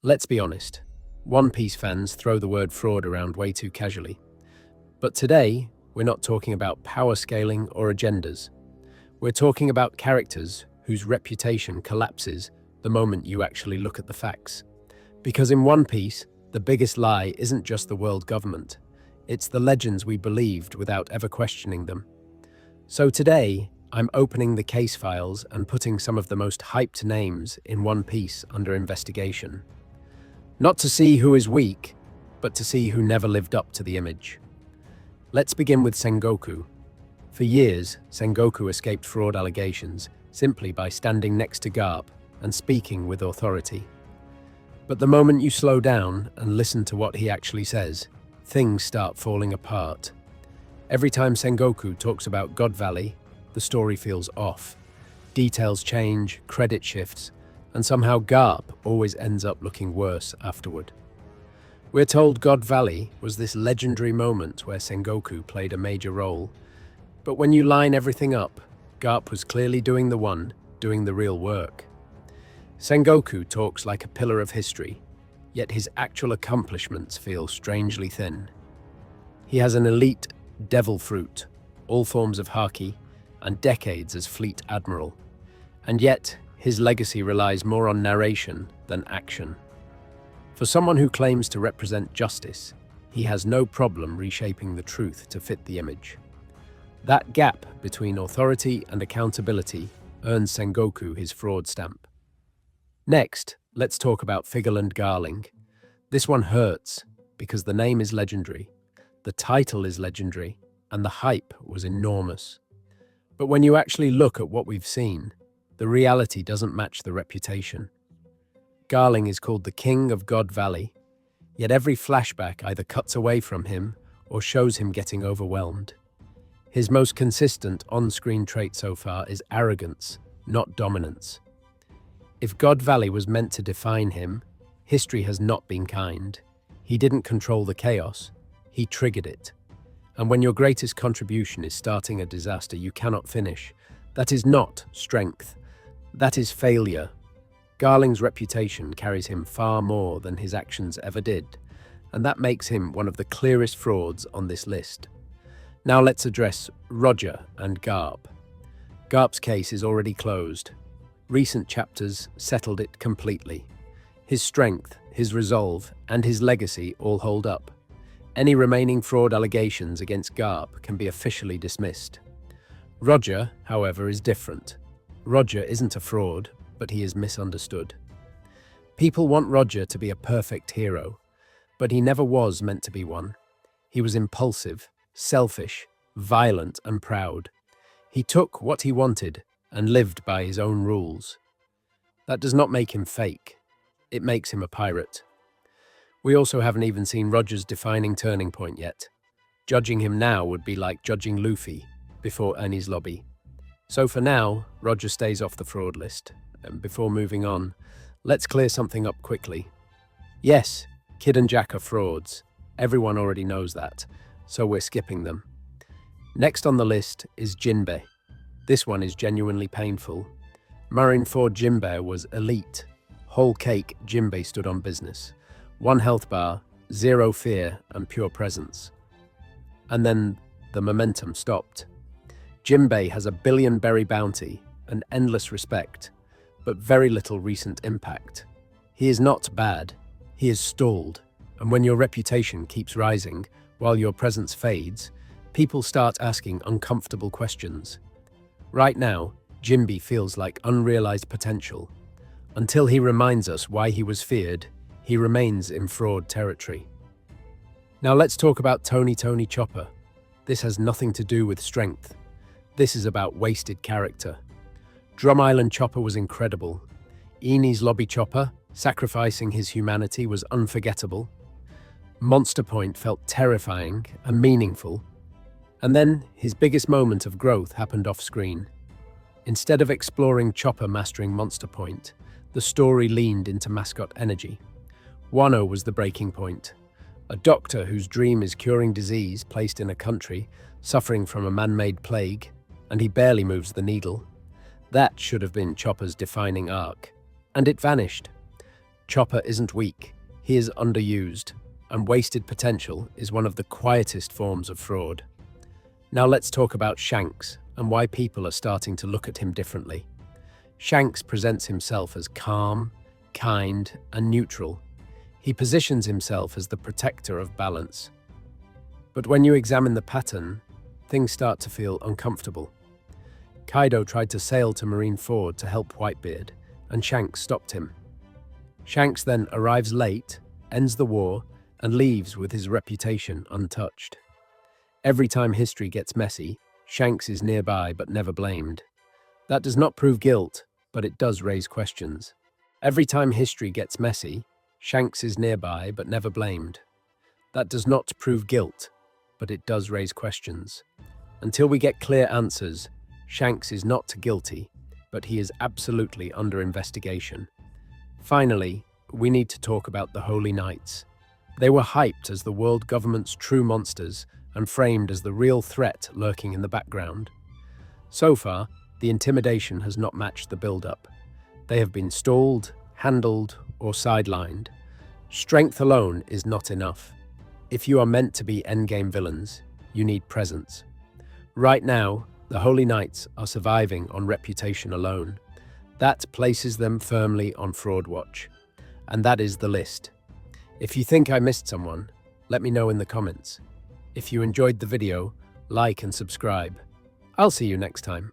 Let's be honest, One Piece fans throw the word fraud around way too casually. But today, we're not talking about power scaling or agendas. We're talking about characters whose reputation collapses the moment you actually look at the facts. Because in One Piece, the biggest lie isn't just the world government. It's the legends we believed without ever questioning them. So today, I'm opening the case files and putting some of the most hyped names in One Piece under investigation. Not to see who is weak, but to see who never lived up to the image. Let's begin with Sengoku. For years, Sengoku escaped fraud allegations simply by standing next to Garp and speaking with authority. But the moment you slow down and listen to what he actually says, things start falling apart. Every time Sengoku talks about God Valley, the story feels off. Details change, credit shifts, and somehow Garp always ends up looking worse afterward. We're told God Valley was this legendary moment where Sengoku played a major role, but when you line everything up, Garp was clearly doing the real work. Sengoku talks like a pillar of history, yet his actual accomplishments feel strangely thin. He has an elite devil fruit, all forms of haki, and decades as fleet admiral, and yet his legacy relies more on narration than action. For someone who claims to represent justice, he has no problem reshaping the truth to fit the image. That gap between authority and accountability earns Sengoku his fraud stamp. Next, let's talk about Figerland Garling. This one hurts because the name is legendary, the title is legendary, and the hype was enormous. But when you actually look at what we've seen, the reality doesn't match the reputation. Garling is called the King of God Valley, yet every flashback either cuts away from him or shows him getting overwhelmed. His most consistent on-screen trait so far is arrogance, not dominance. If God Valley was meant to define him, history has not been kind. He didn't control the chaos, he triggered it. And when your greatest contribution is starting a disaster you cannot finish, that is not strength. That is failure. Garling's reputation carries him far more than his actions ever did, and that makes him one of the clearest frauds on this list. Now let's address Roger and Garp. Garp's case is already closed. Recent chapters settled it completely. His strength, his resolve, and his legacy all hold up. Any remaining fraud allegations against Garp can be officially dismissed. Roger, however, is different. Roger isn't a fraud, but he is misunderstood. People want Roger to be a perfect hero, but he never was meant to be one. He was impulsive, selfish, violent, and proud. He took what he wanted and lived by his own rules. That does not make him fake. It makes him a pirate. We also haven't even seen Roger's defining turning point yet. Judging him now would be like judging Luffy before Enies Lobby. So for now, Roger stays off the fraud list. And before moving on, let's clear something up quickly. Yes, Kid and Jack are frauds. Everyone already knows that, so we're skipping them. Next on the list is Jinbei. This one is genuinely painful. Marineford Jinbei was elite. Whole cake Jinbei stood on business. 1 health bar, 0 fear, and pure presence. And then the momentum stopped. Jinbei has a 1 billion berry bounty and endless respect, but very little recent impact. He is not bad, he is stalled, and when your reputation keeps rising while your presence fades, people start asking uncomfortable questions. Right now, Jinbei feels like unrealized potential. Until he reminds us why he was feared, he remains in fraud territory. Now let's talk about Tony Chopper. This has nothing to do with strength. This is about wasted character. Drum Island Chopper was incredible. Enies Lobby Chopper, sacrificing his humanity, was unforgettable. Monster Point felt terrifying and meaningful. And then his biggest moment of growth happened off-screen. Instead of exploring Chopper mastering Monster Point, the story leaned into mascot energy. Wano was the breaking point. A doctor whose dream is curing disease placed in a country suffering from a man-made plague, and he barely moves the needle. That should have been Chopper's defining arc, and it vanished. Chopper isn't weak, he is underused, and wasted potential is one of the quietest forms of fraud. Now let's talk about Shanks and why people are starting to look at him differently. Shanks presents himself as calm, kind, and neutral. He positions himself as the protector of balance. But when you examine the pattern, things start to feel uncomfortable. Kaido tried to sail to Marineford to help Whitebeard, and Shanks stopped him. Shanks then arrives late, ends the war, and leaves with his reputation untouched. Every time history gets messy, Shanks is nearby but never blamed. That does not prove guilt, but it does raise questions. Every time history gets messy, Shanks is nearby but never blamed. That does not prove guilt, but it does raise questions. Until we get clear answers, Shanks is not guilty, but he is absolutely under investigation. Finally, we need to talk about the Holy Knights. They were hyped as the world government's true monsters and framed as the real threat lurking in the background. So far, the intimidation has not matched the build-up. They have been stalled, handled, or sidelined. Strength alone is not enough. If you are meant to be endgame villains, you need presence. Right now, the Holy Knights are surviving on reputation alone. That places them firmly on Fraud Watch. And that is the list. If you think I missed someone, let me know in the comments. If you enjoyed the video, like and subscribe. I'll see you next time.